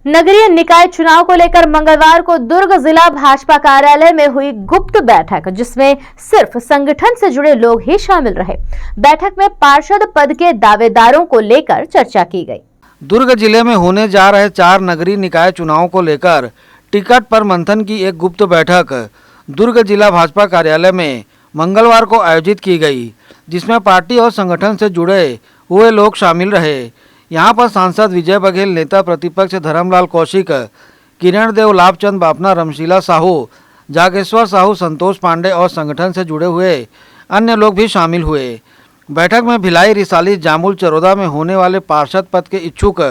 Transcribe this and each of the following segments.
नगरीय निकाय चुनाव को लेकर मंगलवार को दुर्ग जिला भाजपा कार्यालय में हुई गुप्त बैठक, जिसमें सिर्फ संगठन से जुड़े लोग ही शामिल रहे। बैठक में पार्षद पद के दावेदारों को लेकर चर्चा की गई। दुर्ग जिले में होने जा रहे 4 नगरीय निकाय चुनाव को लेकर टिकट पर मंथन की एक गुप्त बैठक दुर्ग जिला भाजपा कार्यालय में मंगलवार को आयोजित की गई, जिसमें पार्टी और संगठन से जुड़े हुए लोग शामिल रहे। यहाँ पर सांसद विजय बघेल, नेता प्रतिपक्ष धर्मलाल कौशिक, किरण देव, लाभचंद बापना, रमशीला साहू, जागेश्वर साहू, संतोष पांडे और संगठन से जुड़े हुए अन्य लोग भी शामिल हुए। बैठक में भिलाई, रिसाली, जामुल, चरोदा में होने वाले पार्षद पद के इच्छुक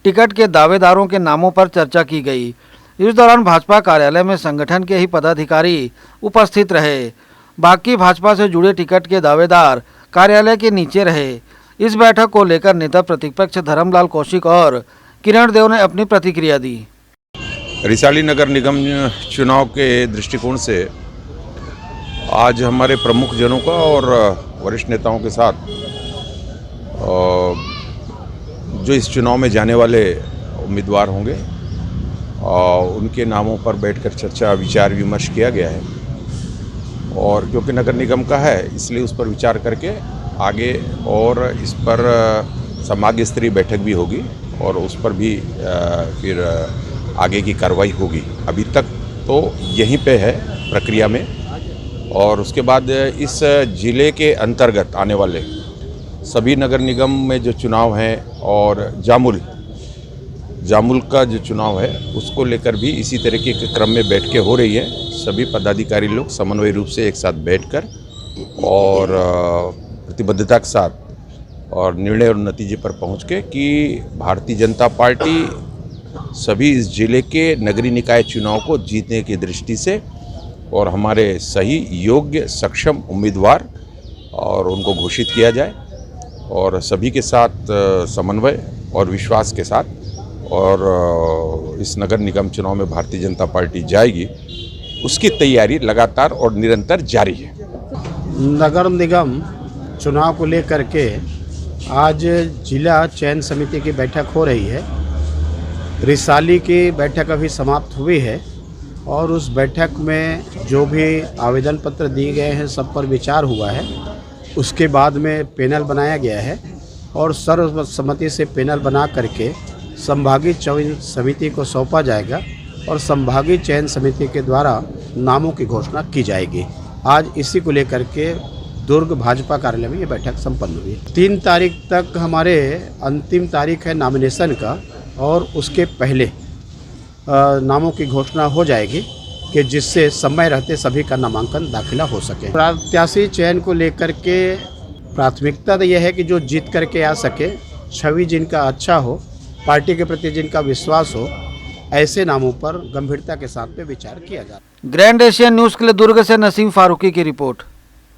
टिकट के दावेदारों के नामों पर चर्चा की गई। इस दौरान भाजपा कार्यालय में संगठन के ही पदाधिकारी उपस्थित रहे। बाकी भाजपा से जुड़े टिकट के दावेदार कार्यालय के नीचे रहे। इस बैठक को लेकर नेता प्रतिपक्ष धर्मलाल कौशिक और किरण देव ने अपनी प्रतिक्रिया दी। रिसाली नगर निगम चुनाव के दृष्टिकोण से आज हमारे प्रमुख जनों का और वरिष्ठ नेताओं के साथ जो इस चुनाव में जाने वाले उम्मीदवार होंगे उनके नामों पर बैठकर चर्चा विचार विमर्श किया गया है। और क्योंकि नगर निगम का है, इसलिए उस पर विचार करके आगे और इस पर समाज स्तरीय बैठक भी होगी और उस पर भी फिर आगे की कार्रवाई होगी। अभी तक तो यहीं पे है प्रक्रिया में। और उसके बाद इस ज़िले के अंतर्गत आने वाले सभी नगर निगम में जो चुनाव हैं और जामुल का जो चुनाव है उसको लेकर भी इसी तरीके के क्रम में बैठकें हो रही है। सभी पदाधिकारी लोग समन्वय रूप से एक साथ बैठकर और प्रतिबद्धता के साथ और निर्णय और नतीजे पर पहुंच के कि भारतीय जनता पार्टी सभी इस जिले के नगरीय निकाय चुनाव को जीतने की दृष्टि से और हमारे सही योग्य सक्षम उम्मीदवार और उनको घोषित किया जाए और सभी के साथ समन्वय और विश्वास के साथ और इस नगर निगम चुनाव में भारतीय जनता पार्टी जाएगी, उसकी तैयारी लगातार और निरंतर जारी है। नगर निगम चुनाव को लेकर के आज जिला चयन समिति की बैठक हो रही है। रिसाली की बैठक अभी समाप्त हुई है और उस बैठक में जो भी आवेदन पत्र दिए गए हैं सब पर विचार हुआ है। उसके बाद में पैनल बनाया गया है और सर्वसम्मति से पैनल बना करके संभागीय चयन समिति को सौंपा जाएगा और संभागीय चयन समिति के द्वारा नामों की घोषणा की जाएगी। आज इसी को लेकर के दुर्ग भाजपा कार्यालय में ये बैठक संपन्न हुई। 3 तारीख तक हमारे अंतिम तारीख है नॉमिनेशन का और उसके पहले नामों की घोषणा हो जाएगी कि जिससे समय रहते सभी का नामांकन दाखिला हो सके। प्रत्याशी चयन को लेकर के प्राथमिकता तो यह है कि जो जीत करके आ सके, छवि जिनका अच्छा हो, पार्टी के प्रति जिनका विश्वास हो, ऐसे नामों पर गंभीरता के साथ में विचार किया जाए। ग्रैंड एशियन न्यूज़ के लिए दुर्ग से नसीम फारूकी की रिपोर्ट।